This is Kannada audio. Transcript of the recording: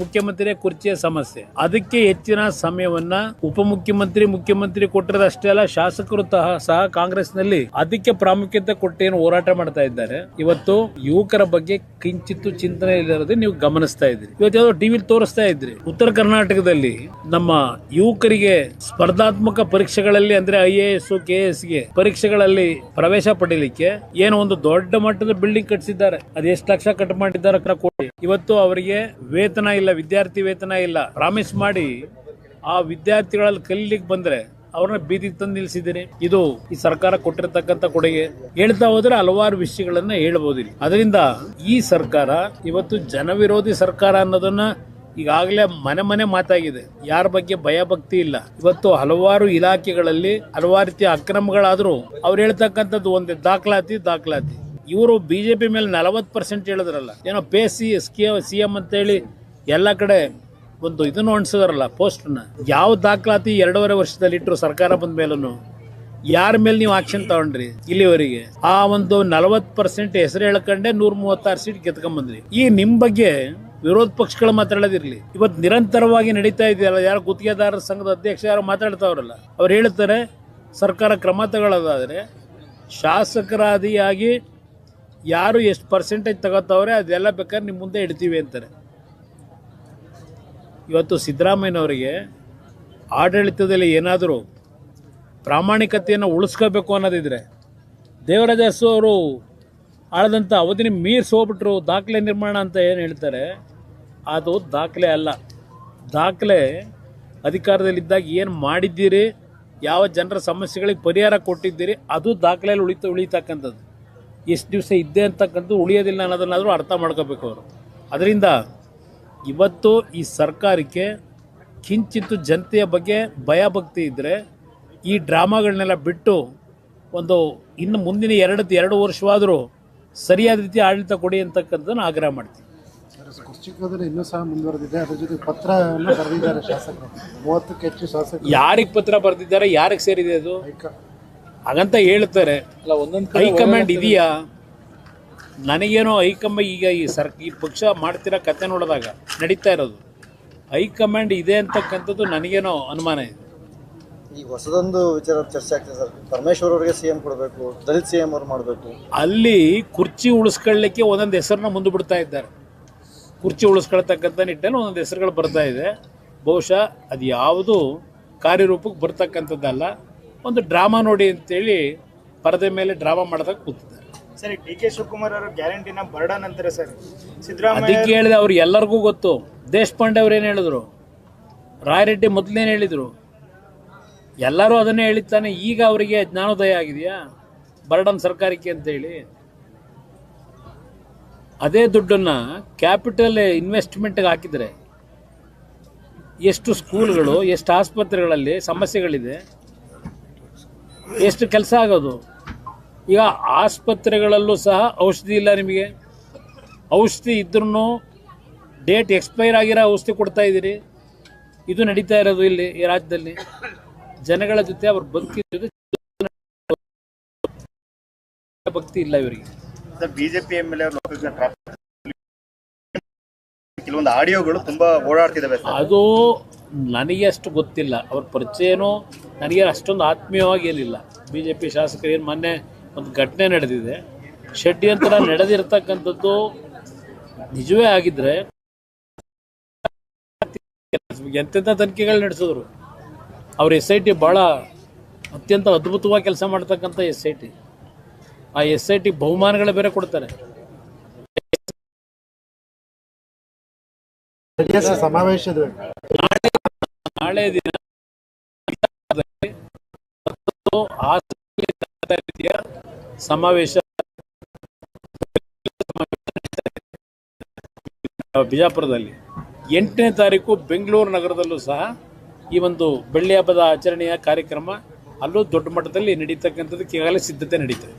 ಮುಖ್ಯಮಂತ್ರಿ ಕುರ್ಚಿಯ ಸಮಸ್ಯೆ. ಅದಕ್ಕೆ ಹೆಚ್ಚಿನ ಸಮಯವನ್ನ ಉಪಮುಖ್ಯಮಂತ್ರಿ, ಮುಖ್ಯಮಂತ್ರಿ ಕೊಟ್ಟಿರೋದಷ್ಟೇ ಅಲ್ಲ, ಶಾಸಕರು ಸಹ ಕಾಂಗ್ರೆಸ್ನಲ್ಲಿ ಅದಕ್ಕೆ ಪ್ರಾಮುಖ್ಯತೆ ಕೊಟ್ಟೇನು ಹೋರಾಟ ಮಾಡ್ತಾ ಇದ್ದಾರೆ. ಇವತ್ತು ಯುವಕರ ಬಗ್ಗೆ ಕಿಂಚಿತ್ತು ಚಿಂತನೆ ಇಲ್ಲದೆ ನೀವು ಗಮನಿಸ್ತಾ ಇದ್ರಿ. ಇವತ್ತು ಯಾವುದೋ ಟಿವಿಲಿ ತೋರಿಸ್ತಾ ಇದ್ರಿ, ಉತ್ತರ ಕರ್ನಾಟಕದಲ್ಲಿ ನಮ್ಮ ಯುವಕರಿಗೆ ಸ್ಪರ್ಧಾತ್ಮಕ ಪರೀಕ್ಷೆಗಳಲ್ಲಿ ಅಂದ್ರೆ IAS, KS ಗೆ ಪರೀಕ್ಷೆಗಳಲ್ಲಿ ಪ್ರವೇಶ ಪಡೆಯಲಿಕ್ಕೆ ಏನೋ ಒಂದು ದೊಡ್ಡ ಮಟ್ಟದ ಬಿಲ್ಡಿಂಗ್ ಕಟ್ಟಿಸಿದ್ದಾರೆ. ಅದು ಎಷ್ಟು ಲಕ್ಷ ಕಟ್ ಮಾಡಿದ್ದಾರೆ ಕೋಟಿ. ಇವತ್ತು ಅವರಿಗೆ ವೇತನ ಇಲ್ಲ, ವಿದ್ಯಾರ್ಥಿ ವೇತನ ಇಲ್ಲ. ಪ್ರಾಮಿಸ್ ಮಾಡಿ ಆ ವಿದ್ಯಾರ್ಥಿಗಳಲ್ಲಿ ಕಲೀಲಿಕ್ಕೆ ಬಂದ್ರೆ ಅವ್ರನ್ನ ಬೀದಿಗೆ ತಂದು ನಿಲ್ಸಿದ್ದೀರಿ. ಇದು ಈ ಸರ್ಕಾರ ಕೊಟ್ಟಿರತಕ್ಕಂತ ಕೊಡುಗೆ. ಹೇಳ್ತಾ ಹೋದ್ರೆ ಹಲವಾರು ವಿಷಯಗಳನ್ನ ಹೇಳ್ಬೋದು. ಅದರಿಂದ ಈ ಸರ್ಕಾರ ಇವತ್ತು ಜನವಿರೋಧಿ ಸರ್ಕಾರ ಅನ್ನೋದನ್ನ ಈಗಾಗಲೇ ಮನೆ ಮನೆ ಮಾತಾಗಿದೆ. ಯಾರ ಬಗ್ಗೆ ಭಯ ಭಕ್ತಿ ಇಲ್ಲ. ಇವತ್ತು ಹಲವಾರು ಇಲಾಖೆಗಳಲ್ಲಿ ಹಲವಾರು ರೀತಿಯ ಅಕ್ರಮಗಳಾದ್ರೂ ಅವ್ರು ಹೇಳ್ತಕ್ಕಂಥದ್ದು ಒಂದೇ ದಾಖಲಾತಿ. ಇವರು ಬಿಜೆಪಿ ಮೇಲೆ 40% ಹೇಳಿದ್ರಲ್ಲ, ಏನೋ ಪೇಸಿ CM ಅಂತ ಹೇಳಿ ಎಲ್ಲ ಕಡೆ ಒಂದು ಇದನ್ನು ಅಣಿಸಿದಾರಲ್ಲ ಪೋಸ್ಟ್ನ. ಯಾವ ದಾಖಲಾತಿ 2.5 ವರ್ಷದಲ್ಲಿ ಇಟ್ಟರು ಸರ್ಕಾರ ಬಂದ ಮೇಲೂ ಯಾರ ಮೇಲೆ ನೀವು ಆಕ್ಷನ್ ತಗೊಂಡ್ರಿ ಇಲ್ಲಿವರೆಗೆ? ಆ ಒಂದು 40% ಹೆಸರು ಹೇಳ್ಕೊಂಡೆ 136 ಸೀಟ್ ಗೆದ್ಕೊಂಡ್ಬಂದ್ರಿ. ಈ ನಿಮ್ ಬಗ್ಗೆ ವಿರೋಧ ಪಕ್ಷಗಳು ಮಾತಾಡೋದಿರ್ಲಿ, ಇವತ್ತು ನಿರಂತರವಾಗಿ ನಡೀತಾ ಇದೆಯಲ್ಲ. ಯಾರು ಗುತ್ತಿಗೆದಾರರ ಸಂಘದ ಅಧ್ಯಕ್ಷ ಯಾರು ಮಾತಾಡ್ತಾವ್ರಲ್ಲ, ಅವ್ರು ಹೇಳ್ತಾರೆ ಸರ್ಕಾರ ಕ್ರಮ ತಗೊಳ್ಳೋದಾದ್ರೆ ಶಾಸಕರಾದಿಯಾಗಿ ಯಾರು ಎಷ್ಟು ಪರ್ಸೆಂಟೇಜ್ ತಗೋತಾವ್ರೆ ಅದೆಲ್ಲ ಬೇಕಾದ್ರೆ ನಿಮ್ಮ ಮುಂದೆ ಇಡ್ತೀವಿ ಅಂತಾರೆ. ಇವತ್ತು ಸಿದ್ದರಾಮಯ್ಯನವರಿಗೆ ಆಡಳಿತದಲ್ಲಿ ಏನಾದರೂ ಪ್ರಾಮಾಣಿಕತೆಯನ್ನು ಉಳಿಸ್ಕೋಬೇಕು ಅನ್ನೋದಿದ್ರೆ, ದೇವರಾಜ ಅರಸು ಅವರು ಆಳದಂಥ ಅವಧಿನ ಮೀರ್ಸಿ ಹೋಗ್ಬಿಟ್ರು ದಾಖಲೆ ನಿರ್ಮಾಣ ಅಂತ ಏನು ಹೇಳ್ತಾರೆ, ಅದು ದಾಖಲೆ ಅಲ್ಲ. ದಾಖಲೆ ಅಧಿಕಾರದಲ್ಲಿದ್ದಾಗ ಏನು ಮಾಡಿದ್ದೀರಿ, ಯಾವ ಜನರ ಸಮಸ್ಯೆಗಳಿಗೆ ಪರಿಹಾರ ಕೊಟ್ಟಿದ್ದೀರಿ, ಅದು ದಾಖಲೆಯಲ್ಲಿ ಉಳಿತಕ್ಕಂಥದ್ದು. ಎಷ್ಟು ದಿವಸ ಇದ್ದೆ ಅಂತಕ್ಕಂಥದ್ದು ಉಳಿಯೋದಿಲ್ಲ ಅನ್ನೋದನ್ನಾದರೂ ಅರ್ಥ ಮಾಡ್ಕೋಬೇಕು ಅವರು. ಅದರಿಂದ ಇವತ್ತು ಈ ಸರ್ಕಾರಕ್ಕೆ ಕಿಂಚಿತ್ತು ಜನತೆಯ ಬಗ್ಗೆ ಭಯ ಭಕ್ತಿ ಇದ್ದರೆ ಈ ಡ್ರಾಮಾಗಳನ್ನೆಲ್ಲ ಬಿಟ್ಟು ಒಂದು ಇನ್ನು ಮುಂದಿನ ಎರಡು ವರ್ಷವಾದರೂ ಸರಿಯಾದ ರೀತಿ ಆಡಳಿತ ಕೊಡಿ ಅಂತಕ್ಕಂಥದ್ದನ್ನು ಆಗ್ರಹ ಮಾಡ್ತೀವಿ. ಇನ್ನೂ ಸಹ ಮುಂದುವರೆದಿದೆ. ಅದ್ರ ಜೊತೆ ಪತ್ರವನ್ನು ಬರೆದಿದ್ದಾರೆ ಶಾಸಕರು, 30ಕ್ಕೂ ಹೆಚ್ಚು ಶಾಸಕರು. ಯಾರಿಗೆ ಪತ್ರ ಬರೆದಿದ್ದಾರೆ, ಯಾರಿಗೆ ಸೇರಿದೆ ಅದು ಹಾಗಂತ ಹೇಳ್ತಾರೆ. ಹೈಕಮಾಂಡ್ ಇದೆಯಾ? ನನಗೇನೋ ಹೈಕಮಾಂಡ್ ಈಗ ಈ ಪಕ್ಷ ಮಾಡ್ತಿರೋ ಕತೆ ನೋಡಿದಾಗ ನಡೀತಾ ಇರೋದು ಹೈಕಮಾಂಡ್ ಇದೆ ಅಂತಕ್ಕಂಥದ್ದು ನನಗೇನೋ ಅನುಮಾನ ಇದೆ. ಈಗ ಹೊಸದೊಂದು ವಿಚಾರ ಚರ್ಚೆ ಆಗ್ತದೆ ಸರ್. ಪರಮೇಶ್ವರ್ ಅವರಿಗೆ CM ಕೊಡಬೇಕು, ದಲಿತ CM ಅವ್ರು ಮಾಡಬೇಕು. ಅಲ್ಲಿ ಕುರ್ಚಿ ಉಳಿಸ್ಕೊಳ್ಳಿಕ್ಕೆ ಒಂದೊಂದು ಹೆಸರನ್ನ ಮುಂದೆ ಬಿಡ್ತಾ ಇದ್ದಾರೆ. ಕುರ್ಚಿ ಉಳಿಸ್ಕೊಳ್ತಕ್ಕಂಥ ನಿಟ್ಟಿನಲ್ಲಿ ಒಂದೊಂದು ಹೆಸರುಗಳು ಬರ್ತಾ ಇದೆ. ಬಹುಶಃ ಅದು ಯಾವುದು ಕಾರ್ಯರೂಪಕ್ಕೆ ಬರ್ತಕ್ಕಂಥದ್ದಲ್ಲ. ಒಂದು ಡ್ರಾಮಾ ನೋಡಿ ಅಂತೇಳಿ ಪರದೆ ಮೇಲೆ ಡ್ರಾಮಾ ಮಾಡೋದಕ್ಕೆ ಕೂತಿದ್ದಾರೆ. ಸರಿ, DK ಶಿವಕುಮಾರ್ ಅವರು ಗ್ಯಾರಂಟಿನ ಬರ್ಡನ್ ಅಂತಾರೆ ಸರ್. ಸಿದ್ದರಾಮಯ್ಯ ಅದಕ್ಕೆ ಹೇಳಿದೆ, ಅವ್ರು ಎಲ್ಲರಿಗೂ ಗೊತ್ತು. ದೇಶಪಾಂಡೆ ಅವ್ರು ಏನು ಹೇಳಿದ್ರು, ರಾಯರೆಡ್ಡಿ ಮೊದಲೇನು ಹೇಳಿದ್ರು, ಎಲ್ಲರೂ ಅದನ್ನೇ ಹೇಳಿದ್ದಾನೆ. ಈಗ ಅವರಿಗೆ ಜ್ಞಾನೋದಯ ಆಗಿದೆಯಾ ಬರ್ಡನ್ ಸರ್ಕಾರಕ್ಕೆ ಅಂತೇಳಿ? ಅದೇ ದುಡ್ಡನ್ನು ಕ್ಯಾಪಿಟಲ್ ಇನ್ವೆಸ್ಟ್ಮೆಂಟ್ಗೆ ಹಾಕಿದರೆ ಎಷ್ಟು ಸ್ಕೂಲ್ಗಳು, ಎಷ್ಟು ಆಸ್ಪತ್ರೆಗಳಲ್ಲಿ ಸಮಸ್ಯೆಗಳಿದೆ, ಎಷ್ಟು ಕೆಲಸ ಆಗೋದು. ಈಗ ಆಸ್ಪತ್ರೆಗಳಲ್ಲೂ ಸಹ ಔಷಧಿ ಇಲ್ಲ. ನಿಮಗೆ ಔಷಧಿ ಇದ್ರೂ ಡೇಟ್ ಎಕ್ಸ್ಪೈರ್ ಆಗಿರೋ ಔಷಧಿ ಕೊಡ್ತಾ ಇದ್ದೀರಿ. ಇದು ನಡೀತಾ ಇರೋದು ಇಲ್ಲಿ ಈ ರಾಜ್ಯದಲ್ಲಿ. ಜನಗಳ ಜೊತೆ ಅವ್ರ ಬದುಕಿನ ಜೊತೆ ಭಕ್ತಿ ಇಲ್ಲ ಇವರಿಗೆ. ಬಿಜೆಪಿ MLA ಕೆಲವೊಂದು ಆಡಿಯೋಗಳು ತುಂಬಾ ಓಡಾಡ್ತಿದ್ದಾವೆ. ಅದು ನನಗೆ ಅಷ್ಟು ಗೊತ್ತಿಲ್ಲ, ಅವ್ರ ಪರಿಚಯನೂ ನನಗೆ ಅಷ್ಟೊಂದು ಆತ್ಮೀಯವಾಗಿ ಏನಿಲ್ಲ. ಬಿಜೆಪಿ ಶಾಸಕರು ಏನು ಮೊನ್ನೆ ಒಂದು ಘಟನೆ ನಡೆದಿದೆ, ಷಡ್ಯಂತ್ರ ನಡೆದಿರ್ತಕ್ಕಂಥದ್ದು ನಿಜವೇ ಆಗಿದ್ರೆ ಎಂತೆಂಥ ತನಿಖೆಗಳು ನಡೆಸಿದ್ರು. ಅವ್ರ SIT ಭಾಳ ಅತ್ಯಂತ ಅದ್ಭುತವಾಗಿ ಕೆಲಸ ಮಾಡ್ತಕ್ಕಂಥ SIT. ಆ SIT ಬಹುಮಾನಗಳು ಬೇರೆ ಕೊಡ್ತಾರೆ. ಸಮಾವೇಶದ ನಾಳೆ ದಿನ ಸಮಾವೇಶ ಬಿಜಾಪುರದಲ್ಲಿ 8ನೇ ತಾರೀಕು ಬೆಂಗಳೂರು ನಗರದಲ್ಲೂ ಸಹ ಈ ಒಂದು ಬೆಳ್ಳಿ ಹಬ್ಬದ ಆಚರಣೆಯ ಕಾರ್ಯಕ್ರಮ ಅಲ್ಲೂ ದೊಡ್ಡ ಮಟ್ಟದಲ್ಲಿ ನಡೀತಕ್ಕಂಥದ್ದಕ್ಕೆ ಈಗಾಗಲೇ ಸಿದ್ಧತೆ ನಡೀತದೆ.